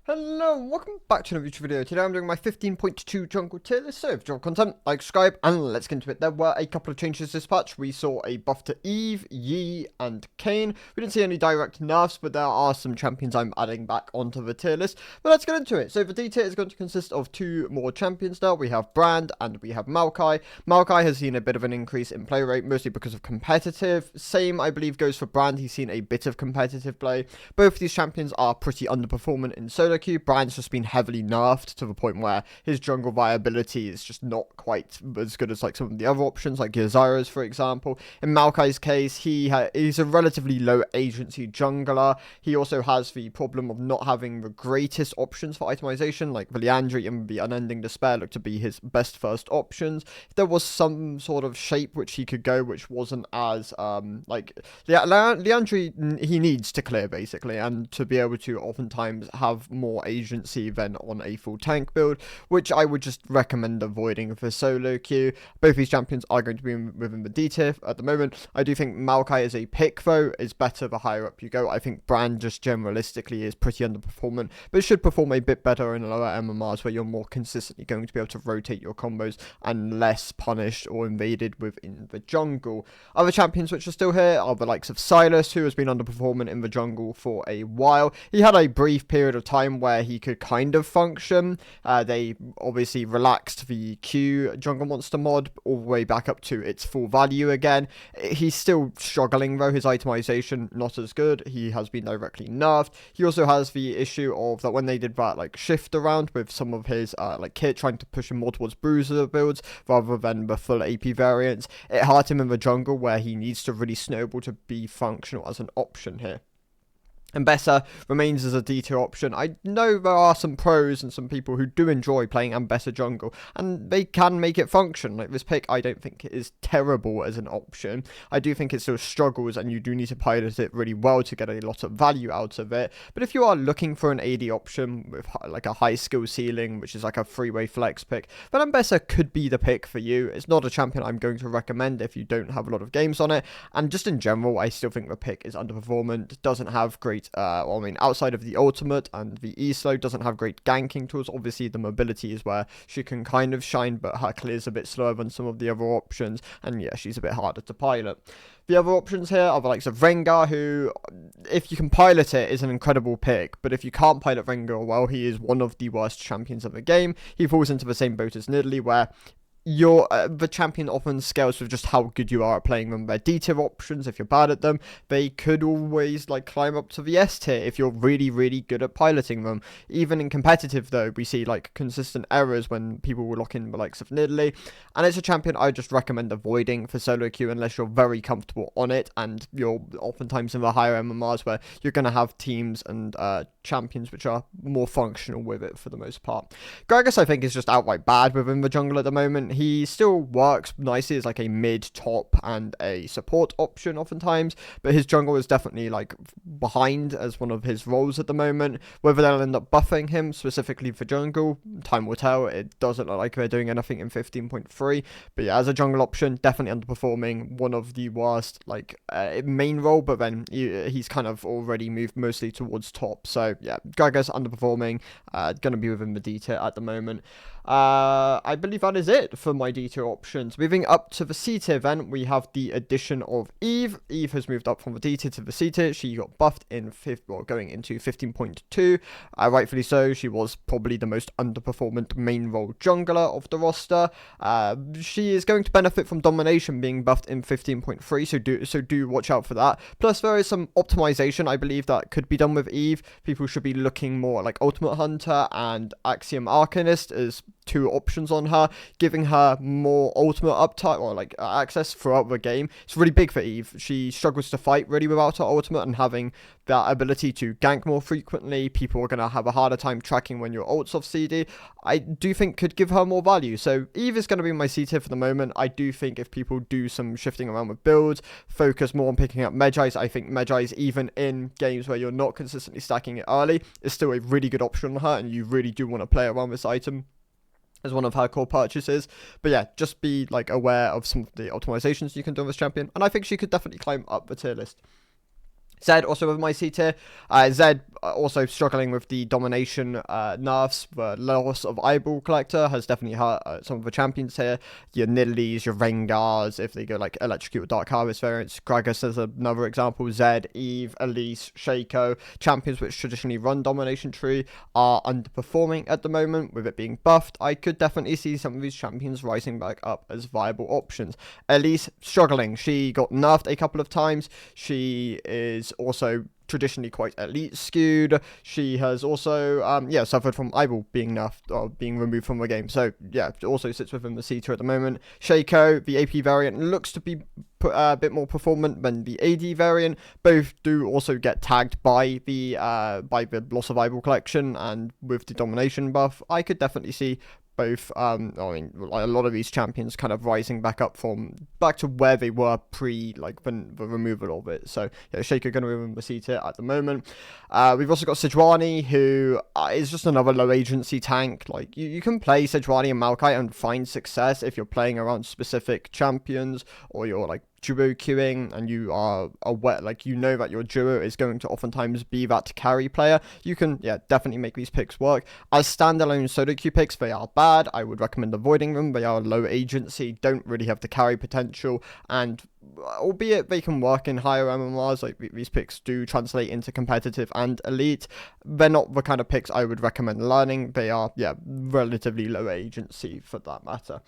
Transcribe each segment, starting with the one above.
Hello and welcome back to another YouTube video. Today I'm doing my 15.2 jungle tier list. So if you enjoy content, like, subscribe, and let's get into it. There were a couple of changes this patch. We saw a buff to Eve, Yi, and Kayn. We didn't see any direct nerfs, but there are some champions I'm adding back onto the tier list. But let's get into it. So the D tier is going to consist of two more champions now. We have Brand and we have Maokai. Maokai has seen a bit of an increase in play rate, mostly because of competitive. Same, I believe, goes for Brand. He's seen a bit of competitive play. Both of these champions are pretty underperformant in solo queue. Brand's just been heavily nerfed to the point where his jungle viability is just not quite as good as like some of the other options, like Zyra's, for example. In Maokai's case, he's a relatively low agency jungler. He also has the problem of not having the greatest options for itemization, like the Liandry and the Unending Despair look to be his best first options. If there was some sort of shape which he could go, which wasn't as Liandry, he needs to clear basically, and to be able to oftentimes have more agency than on a full tank build, which I would just recommend avoiding for solo queue. Both these champions are going to be within the D tier at the moment. I do think Maokai as a pick though is better the higher up you go. I think Brand just generalistically is pretty underperformant, but should perform a bit better in lower MMRs where you're more consistently going to be able to rotate your combos and less punished or invaded within the jungle. Other champions which are still here are the likes of Silas, who has been underperforming in the jungle for a while. He had a brief period of time where he could kind of function. They obviously relaxed the Q jungle monster mod all the way back up to its full value again. He's still struggling though. His itemization not as good. He has been directly nerfed. He also has the issue of that when they did that like shift around with some of his like kit trying to push him more towards bruiser builds rather than the full AP variants, it hurt him in the jungle where he needs to really snowball to be functional as an option here. Ambessa remains as a D tier option. I know there are some pros and some people who do enjoy playing Ambessa jungle, and they can make it function. Like this pick, I don't think it is terrible as an option. I do think it still struggles, and you do need to pilot it really well to get a lot of value out of it. But if you are looking for an AD option with like a high skill ceiling, which is like a freeway flex pick, then Ambessa could be the pick for you. It's not a champion I'm going to recommend if you don't have a lot of games on it, and just in general, I still think the pick is underperformant. Doesn't have great outside of the ultimate and the E-slow, doesn't have great ganking tools. Obviously, the mobility is where she can kind of shine, but her clear is a bit slower than some of the other options, and yeah, she's a bit harder to pilot. The other options here are the likes of Rengar, who, if you can pilot it, is an incredible pick, but if you can't pilot Rengar well, he is one of the worst champions of the game. He falls into the same boat as Nidalee, where the champion often scales with just how good you are at playing them. They're D tier options if you're bad at them. They could always like climb up to the S tier if you're really, really good at piloting them. Even in competitive though, we see like consistent errors when people will lock in the likes of Nidalee, and it's a champion I just recommend avoiding for solo queue unless you're very comfortable on it, and you're oftentimes in the higher MMRs where you're going to have teams and champions which are more functional with it for the most part. Gragas I think is just outright bad within the jungle at the moment. He still works nicely as like a mid, top, and a support option oftentimes, but his jungle is definitely like behind as one of his roles at the moment. Whether they'll end up buffing him specifically for jungle, time will tell. It doesn't look like they're doing anything in 15.3, but yeah, as a jungle option, definitely underperforming. One of the worst like main role, but then he's kind of already moved mostly towards top. So yeah, Gragas underperforming, gonna be within the D tier at the moment. I believe that is it for my D tier options. Moving up to the C tier then, we have the addition of Eve. Eve has moved up from the D tier to the C tier. She got buffed in going into 15.2. Rightfully so. She was probably the most underperformant main role jungler of the roster. She is going to benefit from domination being buffed in 15.3, so do watch out for that. Plus there is some optimization I believe that could be done with Eve. People should be looking more like Ultimate Hunter and Axiom Arcanist as two options on her, giving her more ultimate uptime or like access throughout the game. It's really big for Eve. She struggles to fight really without her ultimate, and having that ability to gank more frequently, people are going to have a harder time tracking when your ult's off CD. I do think could give her more value. So Eve is going to be my C tier for the moment. I do think if people do some shifting around with builds, focus more on picking up Medjay's, I think Medjay's, even in games where you're not consistently stacking it early, is still a really good option on her, and you really do want to play around this item as one of her core purchases. But yeah, just be like aware of some of the optimizations you can do on this champion, and I think she could definitely climb up the tier list. Zed also with my C tier. Zed also struggling with the domination nerfs. The loss of Eyeball Collector has definitely hurt some of the champions here. Your Nidalees, your Rengars, if they go like Electrocute or Dark Harvest variants. Gragas is another example. Zed, Eve, Elise, Shaco. Champions which traditionally run domination tree are underperforming at the moment with it being buffed. I could definitely see some of these champions rising back up as viable options. Elise struggling. She got nerfed a couple of times. She is also traditionally quite elite skewed. She has also suffered from Eyeball being nerfed or being removed from the game, so yeah, it also sits within the C tier at the moment. Shaco, the AP variant, looks to be a bit more performant than the AD variant. Both do also get tagged by the loss of Eyeball collection, and with the domination buff, I could definitely see both, I mean, like a lot of these champions kind of rising back to where they were pre, like, the removal of it. So, yeah, Shaker going to be in the C tier at the moment. We've also got Sejuani, who is just another low agency tank. Like, you can play Sejuani and Maokai and find success if you're playing around specific champions, or you're, like, duo queuing and you are aware, like, you know that your duo is going to oftentimes be that carry player. You can, yeah, definitely make these picks work. As standalone solo queue picks, they are bad. I would recommend avoiding them. They are low agency, don't really have the carry potential, and albeit they can work in higher MMRs, like these picks do translate into competitive and elite, they're not the kind of picks I would recommend learning. They are, yeah, relatively low agency for that matter.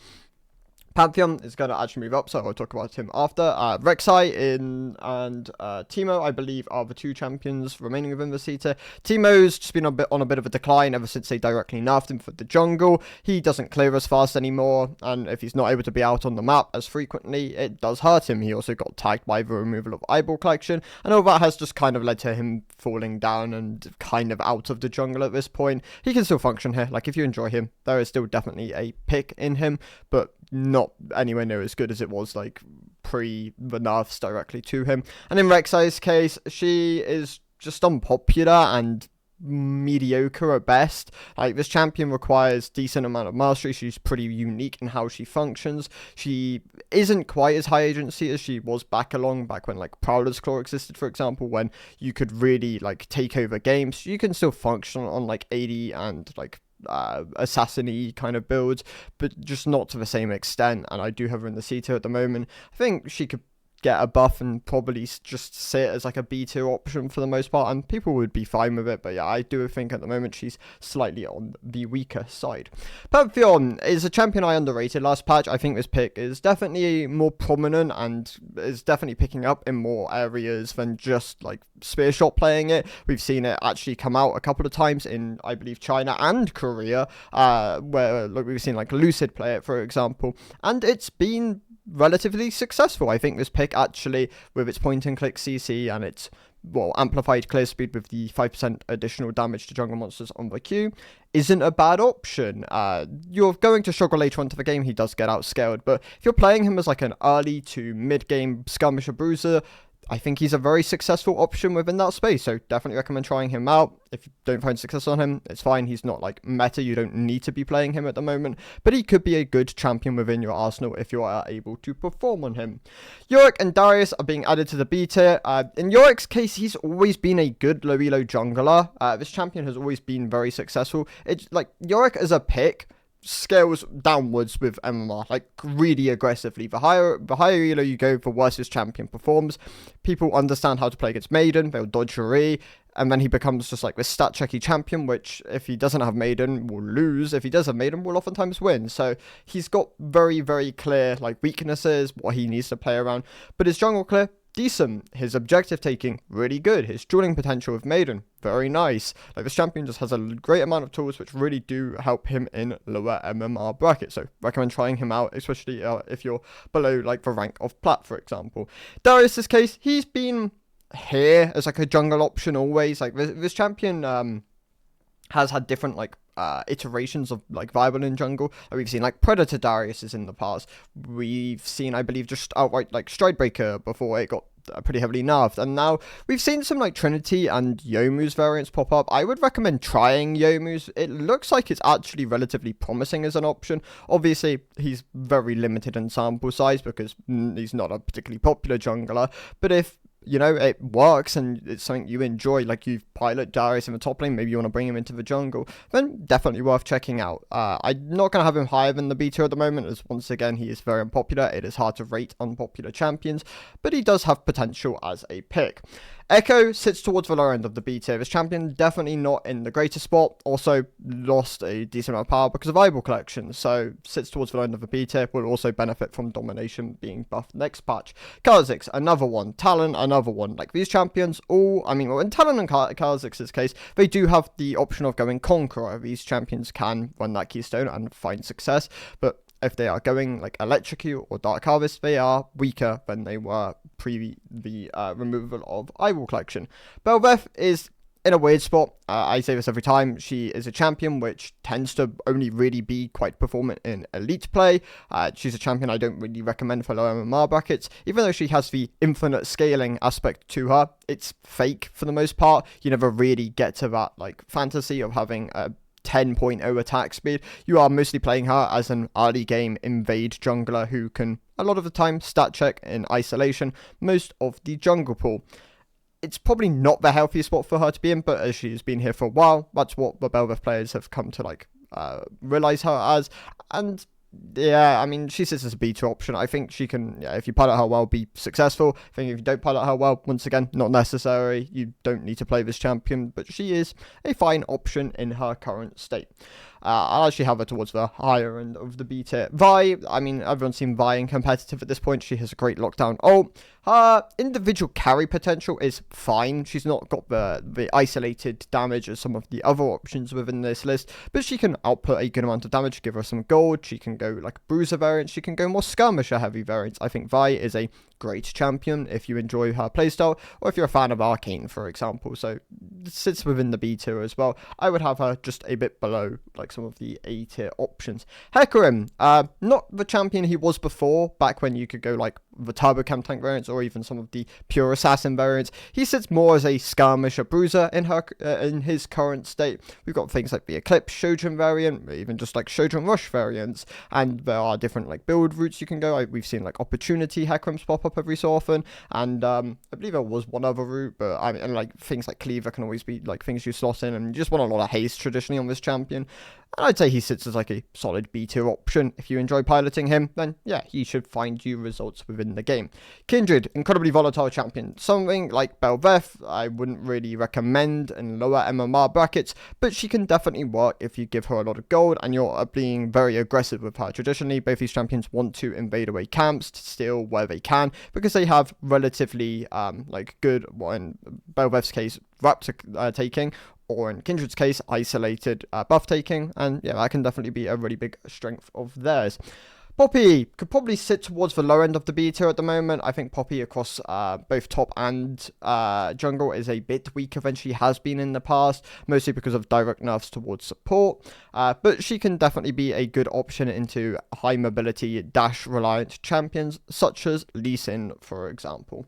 Pantheon is going to actually move up, so I'll talk about him after. Rek'Sai and Teemo, I believe, are the two champions remaining within the C tier. Teemo's just been on a bit of a decline ever since they directly nerfed him for the jungle. He doesn't clear as fast anymore, and if he's not able to be out on the map as frequently, it does hurt him. He also got tagged by the removal of Eyeball collection, and all that has just kind of led to him falling down and kind of out of the jungle at this point. He can still function here. Like, if you enjoy him, there is still definitely a pick in him, but not anywhere near as good as it was like pre the nerfs directly to him. And in Rek'Sai's case, she is just unpopular and mediocre at best. Like, this champion requires decent amount of mastery. She's pretty unique in how she functions. She isn't quite as high agency as she was back when like Prowler's Claw existed, for example, when you could really like take over games. You can still function on like 80 and like assassin-y kind of builds, but just not to the same extent, and I do have her in the C tier at the moment. I think she could get a buff and probably just sit as like a B tier option for the most part, and people would be fine with it, but yeah, I do think at the moment she's slightly on the weaker side. Pantheon is a champion I underrated last patch. I think this pick is definitely more prominent and is definitely picking up in more areas than just like spear shot playing it. We've seen it actually come out a couple of times in, I believe, China and Korea, where like we've seen like Lucid play it, for example, and it's been relatively successful. I think this pick actually, with its point and click CC and its amplified clear speed with the 5% additional damage to jungle monsters on the queue, isn't a bad option. You're going to struggle later on to the game. He does get outscaled, but if you're playing him as like an early to mid game skirmisher bruiser, I think he's a very successful option within that space, so definitely recommend trying him out. If you don't find success on him, it's fine. He's not like meta. You don't need to be playing him at the moment, but he could be a good champion within your arsenal if you are able to perform on him. Yorick and Darius are being added to the B tier. In Yorick's case, he's always been a good low elo jungler. This champion has always been very successful. It's like Yorick as a pick scales downwards with MMR, like really aggressively. The higher elo you go, the worse this champion performs. People understand how to play against Maiden, they'll dodge your E, and then he becomes just like this stat checky champion, which if he doesn't have Maiden will lose. If he does have Maiden, will oftentimes win. So he's got very, very clear like weaknesses, what he needs to play around, but his jungle clear, decent. His objective taking, really good. His dueling potential with Maiden, very nice. Like, this champion just has a great amount of tools which really do help him in lower MMR brackets. So recommend trying him out, especially if you're below like the rank of Plat, for example. Darius' case, he's been here as like a jungle option always. Like, this champion has had different like iterations of like viable in jungle. We've seen like Predator Darius's in the past. We've seen, I believe, just outright like Stridebreaker before it got pretty heavily nerfed, and now we've seen some like Trinity and Yomu's variants pop up. I would recommend trying Yomu's. It looks like it's actually relatively promising as an option. Obviously, he's very limited in sample size because he's not a particularly popular jungler, but if you know, it works and it's something you enjoy, like you pilot Darius in the top lane, maybe you want to bring him into the jungle, then definitely worth checking out. I'm not going to have him higher than the B2 at the moment, as once again, he is very unpopular. It is hard to rate unpopular champions, but he does have potential as a pick. Echo sits towards the lower end of the B tier. This champion definitely not in the greatest spot. Also lost a decent amount of power because of eyeball collection. So sits towards the lower end of the B tier. Will also benefit from domination being buffed next patch. Kha'Zix, another one. Talon, another one. Like these champions, in Talon and Kha'Zix's case, they do have the option of going Conqueror. These champions can run that keystone and find success, but if they are going like Electrocute or Dark Harvest, they are weaker than they were pre the removal of Eyeball Collection. Bel'Veth is in a weird spot. I say this every time. She is a champion which tends to only really be quite performant in elite play. She's a champion I don't really recommend for low MMR brackets. Even though she has the infinite scaling aspect to her, it's fake for the most part. You never really get to that like fantasy of having a 10.0 attack speed. You are mostly playing her as an early game invade jungler who can a lot of the time stat check in isolation most of the jungle pool. It's probably not the healthiest spot for her to be in, but as she's been here for a while, that's what the Bel'Veth players have come to like realize her as. And yeah, I mean, she sits as a B2 option. I think she can, if you pilot her well, be successful. I think if you don't pilot her well, once again, not necessary. You don't need to play this champion, but she is a fine option in her current state. I'll actually have her towards the higher end of the B tier. Vi, I mean, everyone's seen Vi in competitive at this point. She has a great lockdown ult. Her individual carry potential is fine. She's not got the isolated damage as some of the other options within this list, but she can output a good amount of damage, give her some gold. She can go like bruiser variants. She can go more skirmisher heavy variants. I think Vi is a great champion if you enjoy her playstyle, or if you're a fan of Arcane, for example. So it sits within the B tier as well. I would have her just a bit below like some of the A tier options. Hecarim, not the champion he was before, back when you could go like the Turbo Cam tank variants or even some of the pure assassin variants. He sits more as a skirmisher bruiser in his current state. We've got things like the Eclipse Shogun variant, even just like Shogun Rush variants, and there are different like build routes you can go. We've seen like opportunity Hecarims pop up every so often, and I believe there was one other route, but I mean, and like things like Cleaver can always be like things you slot in, and you just want a lot of haste traditionally on this champion. And I'd say he sits as like a solid B2 option. If you enjoy piloting him, then yeah, he should find you results within the game. Kindred, incredibly volatile champion. Something like Bel'Veth, I wouldn't really recommend in lower MMR brackets, but she can definitely work if you give her a lot of gold and you're being very aggressive with her. Traditionally, both these champions want to invade away camps to steal where they can, because they have relatively like good, well, in Bel'Veth's case, raptor taking, or in Kindred's case, isolated buff taking, and yeah, that can definitely be a really big strength of theirs. Poppy could probably sit towards the lower end of the B tier at the moment. I think Poppy across both top and jungle is a bit weaker than she has been in the past, mostly because of direct nerfs towards support, but she can definitely be a good option into high mobility dash reliant champions such as Lee Sin, for example.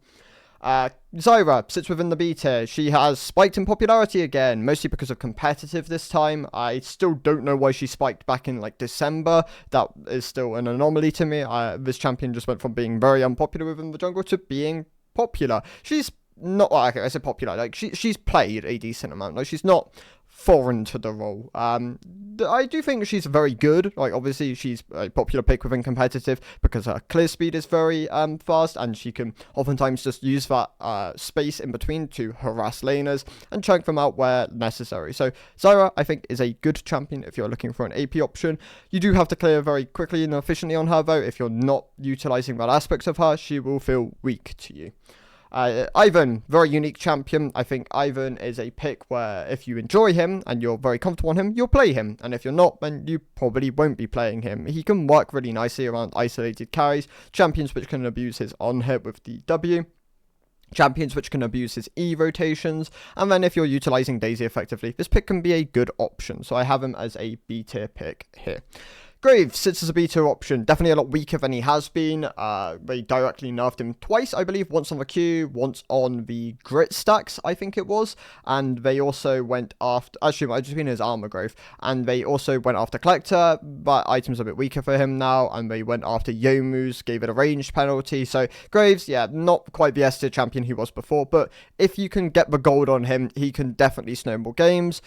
Zyra sits within the B tier. She has spiked in popularity again, mostly because of competitive this time. I still don't know why she spiked back in like December. That is still an anomaly to me. This champion just went from being very unpopular within the jungle to being popular. She's not, okay, I said popular, like she's played a decent amount. Like she's not foreign to the role. I do think she's very good. Like obviously she's a popular pick within competitive because her clear speed is very fast, and she can oftentimes just use that space in between to harass laners and chunk them out where necessary. So Zyra, I think, is a good champion if you're looking for an AP option. You do have to clear very quickly and efficiently on her though. If you're not utilizing that aspects of her, she will feel weak to you. Ivan, very unique champion. I think Ivan is a pick where if you enjoy him and you're very comfortable on him, you'll play him. And if you're not, then you probably won't be playing him. He can work really nicely around isolated carries, champions which can abuse his on-hit with the W, champions which can abuse his E rotations, and then if you're utilizing Daisy effectively, this pick can be a good option. So I have him as a B tier pick here. Graves sits as a B2 option, definitely a lot weaker than he has been. They directly nerfed him twice, I believe, once on the Q, once on the Grit stacks, I think it was, and they also went after, actually, it might have just been his armor growth, and they also went after Collector, but items are a bit weaker for him now, and they went after Yomu's, gave it a ranged penalty, so Graves, yeah, not quite the S tier champion he was before, but if you can get the gold on him, he can definitely snowball games.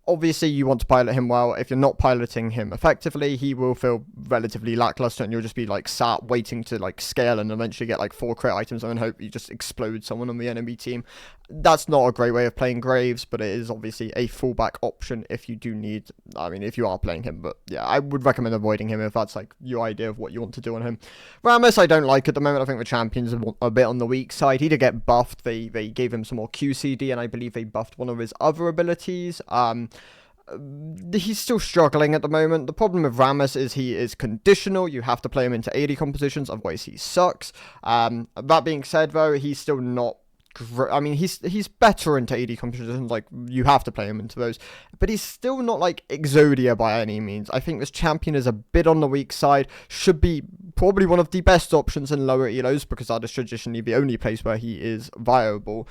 Obviously, you want to pilot him well. If you're not piloting him effectively, he will feel relatively lackluster, and you'll just be like sat waiting to like scale and eventually get like 4 crit items and hope you just explode someone on the enemy team. That's not a great way of playing Graves, but it is obviously a fallback option if you do need, I mean, if you are playing him. But yeah, I would recommend avoiding him if that's like your idea of what you want to do on him. Rammus, I don't like at the moment. I think the champions are a bit on the weak side. He did get buffed. They gave him some more QCD, and I believe they buffed one of his other abilities. He's still struggling at the moment. The problem with Rammus is he is conditional. You have to play him into AD compositions, otherwise he sucks. That being said, though, he's still not. I mean, he's better into AD compositions, like, you have to play him into those, but he's still not, like, Exodia by any means. I think this champion is a bit on the weak side, should be probably one of the best options in lower elos, because that is traditionally the only place where he is viable.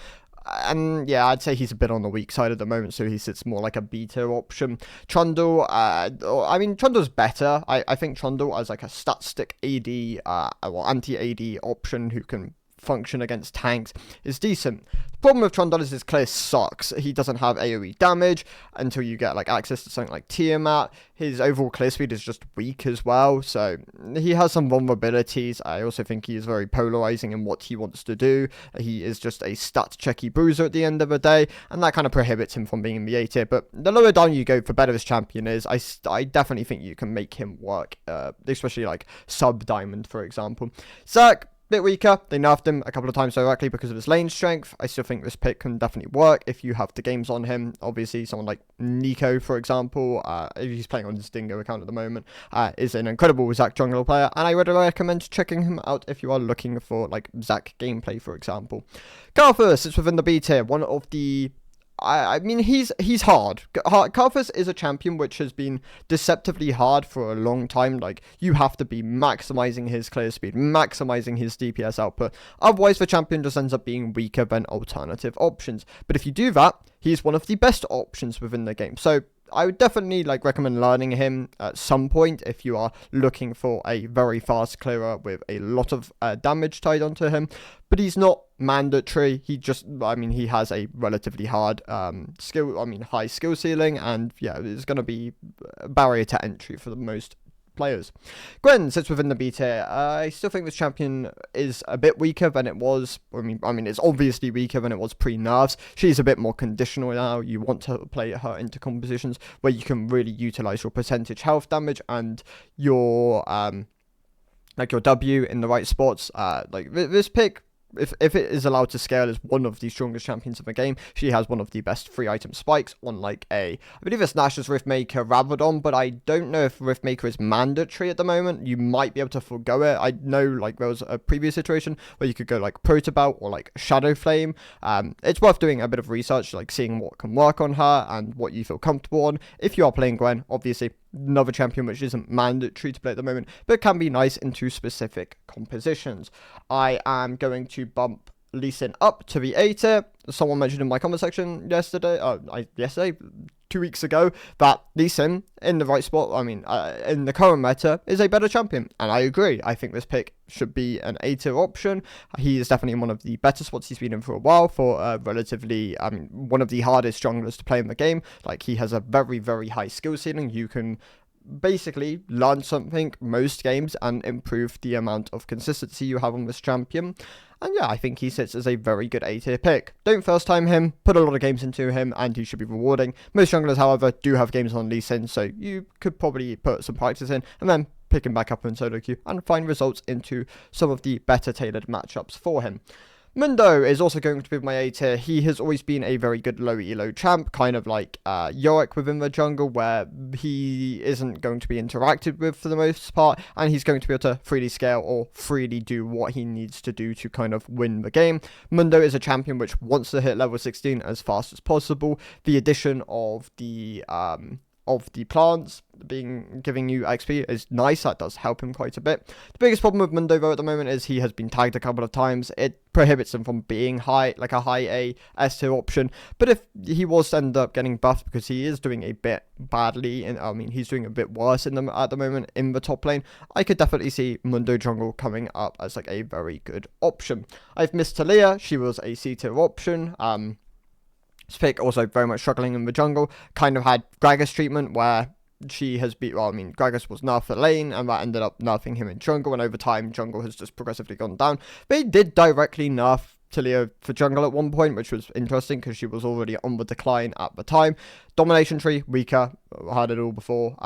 And yeah, I'd say he's a bit on the weak side at the moment, so he sits more like a beta option. Trundle, I mean, Trundle's better. I think Trundle as like a stat stick AD, or anti-AD option who can function against tanks is decent. The problem with Trundle is his clear sucks. He doesn't have AoE damage until you get like access to something like Tiamat. His overall clear speed is just weak as well, so he has some vulnerabilities. I also think he is very polarizing in what he wants to do. He is just a stat checky bruiser at the end of the day, and that kind of prohibits him from being in the A tier. But the lower down you go, the better this champion is. I definitely think you can make him work, especially like sub diamond, for example. Zac, bit weaker. They nerfed him a couple of times directly because of his lane strength. I still think this pick can definitely work if you have the games on him. Obviously, someone like Nico, for example, if he's playing on his Dingo account at the moment, is an incredible Zac jungle player, and I would recommend checking him out if you are looking for like Zac gameplay, for example. Karthus sits within the B tier, one of the I mean, he's hard. Karthus is a champion which has been deceptively hard for a long time. Like, you have to be maximizing his clear speed, maximizing his DPS output. Otherwise, the champion just ends up being weaker than alternative options. But if you do that, he's one of the best options within the game. So I would definitely recommend learning him at some point if you are looking for a very fast clearer with a lot of damage tied onto him. But he's not mandatory. He just, I mean, he has a relatively hard high skill ceiling, and yeah, it's going to be a barrier to entry for the most players. Gwen sits within the B tier. I still think this champion is a bit weaker than it was. I mean, it's obviously weaker than it was pre-nerfs. She's a bit more conditional now. You want to play her into compositions where you can really utilize your percentage health damage and your your W in the right spots. This pick, if it is allowed to scale, is one of the strongest champions of the game. She has one of the best free item spikes on I believe it's Nash's Riftmaker Rabadon, but I don't know if Riftmaker is mandatory at the moment. You might be able to forgo it. I know there was a previous iteration where you could go Protobelt or Shadow Flame. It's worth doing a bit of research, seeing what can work on her and what you feel comfortable on. If you are playing Gwen, obviously another champion which isn't mandatory to play at the moment, but can be nice into specific compositions. I am going to bump Lee Sin up to the A tier. Someone mentioned in my comment section yesterday, 2 weeks ago, that Lee Sin, in the right spot, in the current meta, is a better champion, and I agree. I think this pick should be an A tier option. He is definitely in one of the better spots he's been in for a while, for relatively, one of the hardest junglers to play in the game. He has a very, very high skill ceiling. You can basically learn something most games and improve the amount of consistency you have on this champion. And yeah, I think he sits as a very good A tier pick. Don't first time him, put a lot of games into him, and he should be rewarding. Most junglers, however, do have games on Lee Sin, so you could probably put some practice in and then pick him back up in solo queue and find results into some of the better tailored matchups for him. Mundo is also going to be my A tier. He has always been a very good low elo champ, kind of like Yorick within the jungle, where he isn't going to be interacted with for the most part, and he's going to be able to freely scale or freely do what he needs to do to kind of win the game. Mundo is a champion which wants to hit level 16 as fast as possible. The addition of the of the plants giving you XP is nice. That does help him quite a bit. The biggest problem with Mundo though at the moment is he has been tagged a couple of times. It prohibits him from being high, like a high A S tier option. But if he was to end up getting buffed, because he is doing a bit badly, and I mean he's doing a bit worse in them at the moment in the top lane, I could definitely see Mundo jungle coming up as like a very good option. I've missed Talia. She was a C tier option. This pick also very much struggling in the jungle. Kind of had Gragas treatment where she has beat, well, I mean, Gragas was nerfed at lane, and that ended up nerfing him in jungle, and over time, jungle has just progressively gone down. They did directly nerf Talia for jungle at one point, which was interesting, because she was already on the decline at the time. Domination tree, weaker, had it all before.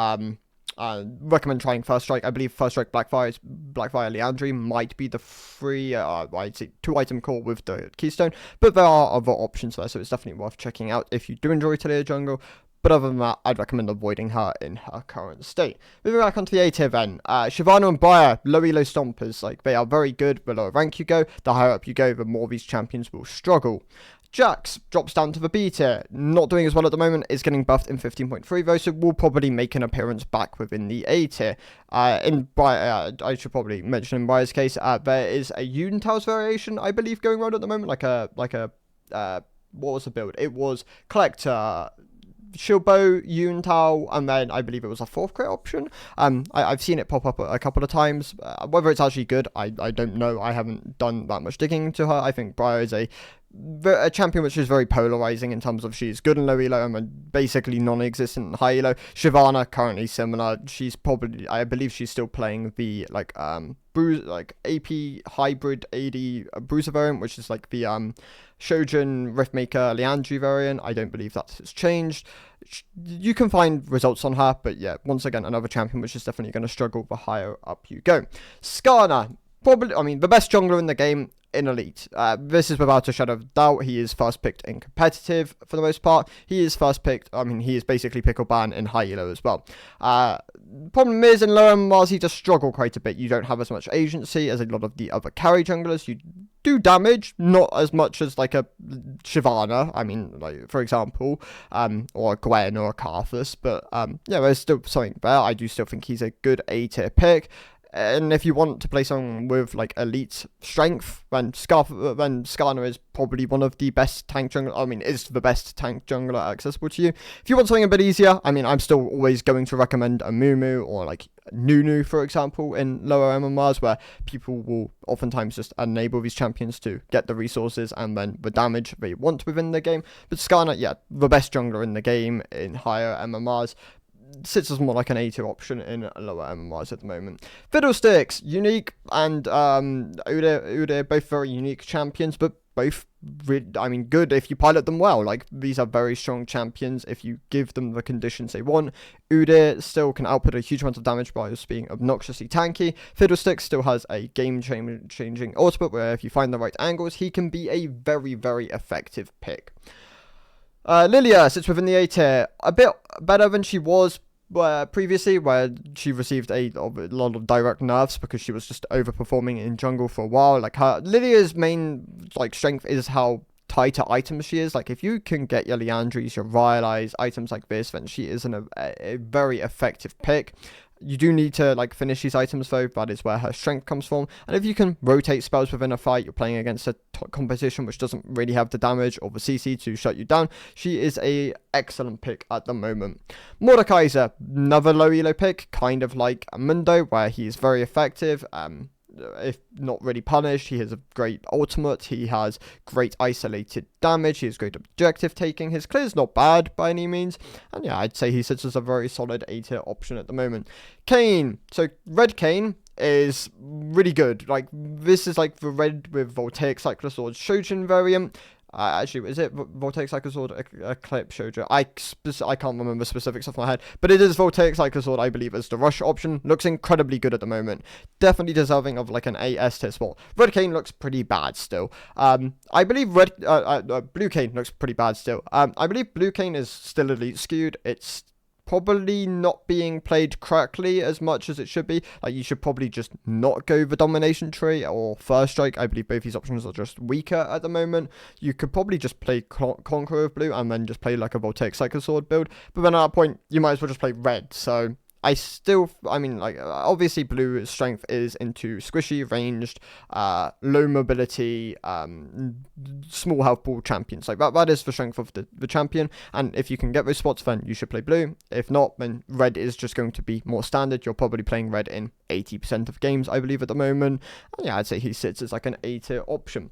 Recommend trying First Strike. I believe First Strike Blackfire Liandry might be the free, I'd say 2-item core with the Keystone, but there are other options there, so it's definitely worth checking out if you do enjoy Talia jungle. But other than that, I'd recommend avoiding her in her current state. Moving back onto the A tier then, Shyvana and Briar, low elo stompers, like they are very good. The lower rank you go, the higher up you go, the more these champions will struggle. Jax drops down to the B tier, not doing as well at the moment, is getting buffed in 15.3 though, so will probably make an appearance back within the A tier. I should probably mention in Briar's case, there is a Unitals variation, I believe, going around at the moment, like a what was the build? It was Collector, Shilbo, Yuntal, and then I believe it was a 4th crit option. I've seen it pop up a couple of times. Whether it's actually good, I don't know. I haven't done that much digging into her. I think Briar is a champion which is very polarizing in terms of she's good in low elo and basically non-existent in high elo. Shyvana currently similar. She's probably, I believe she's still playing the AP hybrid AD bruiser variant, which is like the Shojin Riftmaker Liandry variant. I don't believe that has changed. You can find results on her, but yeah, once again, another champion which is definitely going to struggle the higher up you go. Skarner, probably, I mean, the best jungler in the game in Elite. This is without a shadow of doubt. He is first picked in competitive for the most part. He is first picked, I mean, he is basically pickle ban in high elo as well. Problem is, in lower MMRs, he does struggle quite a bit. You don't have as much agency as a lot of the other carry junglers. You do damage, not as much as like a Shyvana, I mean, like for example, or a Gwen or a Karthus, but yeah, there's still something there. I do still think he's a good A tier pick. And if you want to play someone with like elite strength, then Skarner is probably one of the best tank jungler. I mean, is the best tank jungler accessible to you. If you want something a bit easier, I mean, I'm still always going to recommend a Mumu or like Nunu, for example, in lower MMRs, where people will oftentimes just enable these champions to get the resources and then the damage they want within the game. But Skarner, yeah, the best jungler in the game in higher MMRs. Sits as more like an A tier option in lower MMRs at the moment. Fiddlesticks, unique, and Udyr, both very unique champions, but both, I mean, good if you pilot them well. Like, these are very strong champions if you give them the conditions they want. Udyr still can output a huge amount of damage by just being obnoxiously tanky. Fiddlesticks still has a game-changing ultimate where if you find the right angles, he can be a very, very effective pick. Lilia sits within the A tier, a bit better than she was previously, where she received a lot of direct nerfs because she was just overperforming in jungle for a while. Like, Lilia's main like strength is how tighter items she is. Like, if you can get your Liandrys, your Rylai's, items like this, then she is a very effective pick. You do need to like finish these items though. That is where her strength comes from. And if you can rotate spells within a fight, you're playing against a competition which doesn't really have the damage or the CC to shut you down. She is a excellent pick at the moment. Mordekaiser, another low elo pick, kind of like Mundo, where he is very effective. If not really punished, he has a great ultimate, he has great isolated damage, he has great objective taking, his clear's not bad by any means, and yeah, I'd say he sits as a very solid A tier option at the moment. Kayn, so red Kayn is really good. Like, this is like the red with Voltaic Cyclosword Shojin variant. Actually, is it Voltaic Cyclosword Eclipse Shoujo? I can't remember specifics off my head, but it is Voltaic Cyclosword, I believe, as the rush option. Looks incredibly good at the moment. Definitely deserving of like an AS tier spot. Red Kayn looks pretty bad still. I believe Blue Kayn looks pretty bad still. I believe Blue Kayn is still elite skewed. It's probably not being played correctly as much as it should be. Like, you should probably just not go the domination tree or first strike. I believe both these options are just weaker at the moment. You could probably just play Conqueror of Blue and then just play like a Voltaic Cycle Sword build. But then at that point, you might as well just play red. So I mean, like, obviously Blue's strength is into squishy, ranged, low mobility, small health pool champions. Like, that is the strength of the champion, and if you can get those spots, then you should play blue. If not, then red is just going to be more standard. You're probably playing red in 80% of games, I believe, at the moment. And yeah, I'd say he sits as like an A tier option.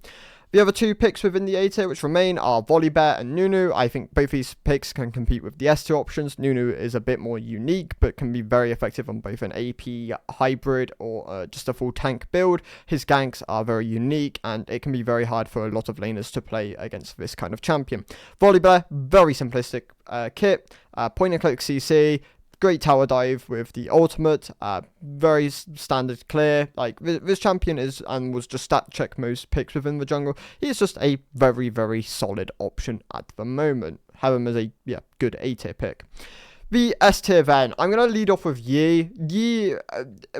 The other two picks within the A tier which remain are Volibear and Nunu. I think both these picks can compete with the S tier options. Nunu is a bit more unique, but can be very effective on both an AP hybrid or just a full tank build. His ganks are very unique, and it can be very hard for a lot of laners to play against this kind of champion. Volibear, very simplistic kit, point and click CC. Great tower dive with the ultimate, very standard clear. Like, this champion is and was just stat check most picks within the jungle. He's just a very, very solid option at the moment. Have him as a good A tier pick. The S tier then, I'm going to lead off with Yi. Yi,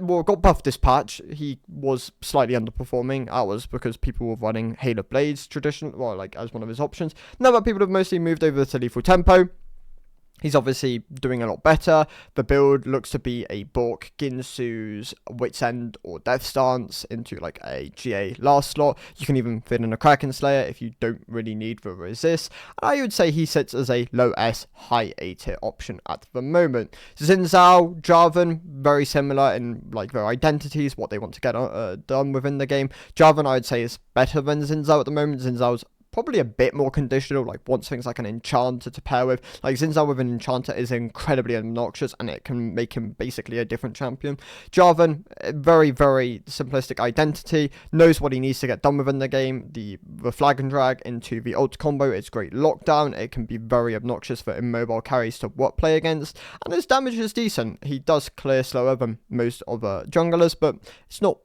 got buffed this patch. He was slightly underperforming. That was because people were running Halo Blades as one of his options. Now that people have mostly moved over to Lethal Tempo, he's obviously doing a lot better. The build looks to be a Bork, Ginsu's Wit's End or Death Stance into like a GA last slot. You can even fit in a Kraken Slayer if you don't really need the resist. I would say he sits as a low S, high A tier option at the moment. Xin Zhao, Jarvan, very similar in like their identities, what they want to get done within the game. Jarvan, I would say, is better than Xin Zhao at the moment. Xin Zhao's probably a bit more conditional, like wants things like an enchanter to pair with. Like, Xin Zhao with an enchanter is incredibly obnoxious, and it can make him basically a different champion. Jarvan, very, very simplistic identity, knows what he needs to get done within the game. The flag and drag into the ult combo is great lockdown. It can be very obnoxious for immobile carries to play against, and his damage is decent. He does clear slower than most other junglers, but it's not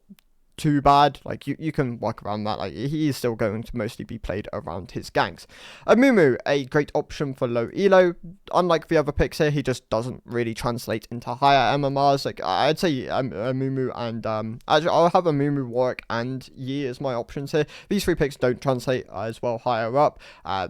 too bad. Like, you can work around that. Like, he is still going to mostly be played around his ganks. Amumu, a great option for low elo. Unlike the other picks here, he just doesn't really translate into higher MMRs. Like, I'd say Amumu and actually I'll have Amumu, Warwick, and Yi as my options here. These three picks don't translate as well higher up.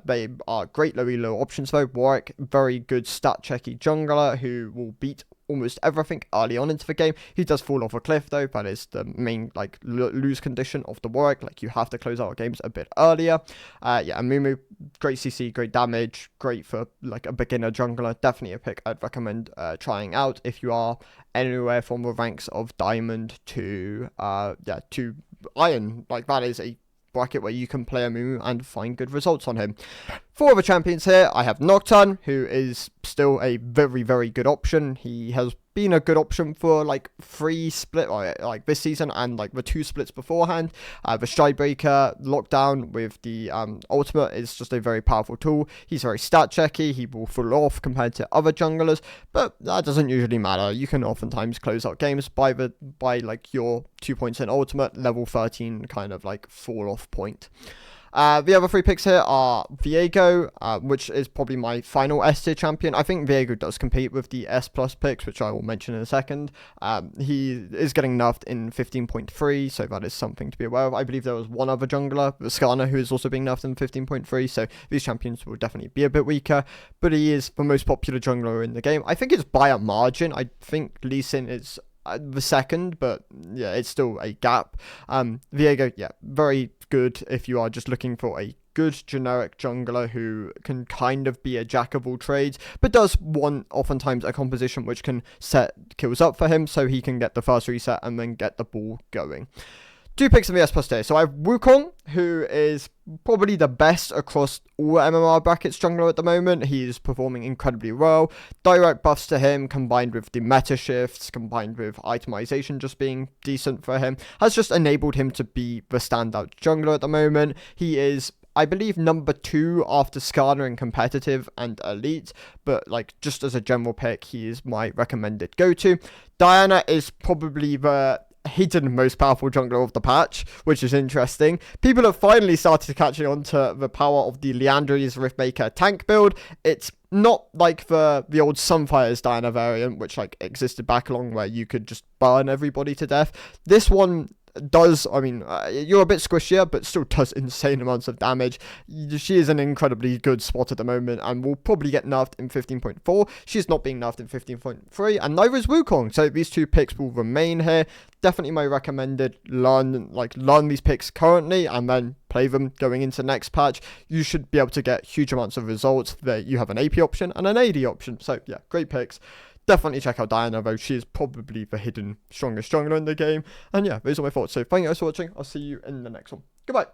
They are great low elo options though. Warwick, very good stat checky jungler who will beat almost everything early on into the game. He does fall off a cliff though. That is the main like lose condition of the Warwick. Like, you have to close out games a bit earlier. Amumu, great CC, great damage, great for like a beginner jungler. Definitely a pick I'd recommend trying out if you are anywhere from the ranks of diamond to iron. Like, that is a bracket where you can play Amumu and find good results on him. For other champions here, I have Nocturne, who is still a very, very good option. He has been a good option for like 3 split, like this season, and like the 2 splits beforehand. The Stridebreaker lockdown with the ultimate is just a very powerful tool. He's very stat checky. He will fall off compared to other junglers, but that doesn't usually matter. You can oftentimes close out games by like your 2 points in ultimate, level 13 kind of like fall off point. The other 3 picks here are Viego, which is probably my final S tier champion. I think Viego does compete with the S plus picks, which I will mention in a second. He is getting nerfed in 15.3, so that is something to be aware of. I believe there was one other jungler, Skarner, who is also being nerfed in 15.3, so these champions will definitely be a bit weaker, but he is the most popular jungler in the game. I think it's by a margin. I think Lee Sin is the second, but yeah, it's still a gap. Viego, yeah, very good if you are just looking for a good generic jungler who can kind of be a jack of all trades, but does want oftentimes a composition which can set kills up for him so he can get the first reset and then get the ball going. 2 picks in the S plus tier. So I have Wukong, who is probably the best across all MMR brackets jungler at the moment. He is performing incredibly well. Direct buffs to him, combined with the meta shifts, combined with itemization just being decent for him, has just enabled him to be the standout jungler at the moment. He is, I believe, number 2 after Skarner in competitive and elite, but like just as a general pick, he is my recommended go-to. Diana is probably the hidden most powerful jungler of the patch, which is interesting. People have finally started catching on to the power of the Leandri's Riftmaker tank build. It's not like the old Sunfire's Diana variant, which like existed back along where you could just burn everybody to death. This one does, I mean, you're a bit squishier, but still does insane amounts of damage. She is an incredibly good spot at the moment, and will probably get nerfed in 15.4. She's not being nerfed in 15.3, and neither is Wukong, so these two picks will remain here. Definitely my recommended, learn these picks currently, and then play them going into next patch. You should be able to get huge amounts of results. There you have an AP option and an AD option, so yeah, great picks. Definitely check out Diana, though. She is probably the hidden strongest jungler in the game. And yeah, those are my thoughts. So thank you guys for watching. I'll see you in the next one. Goodbye.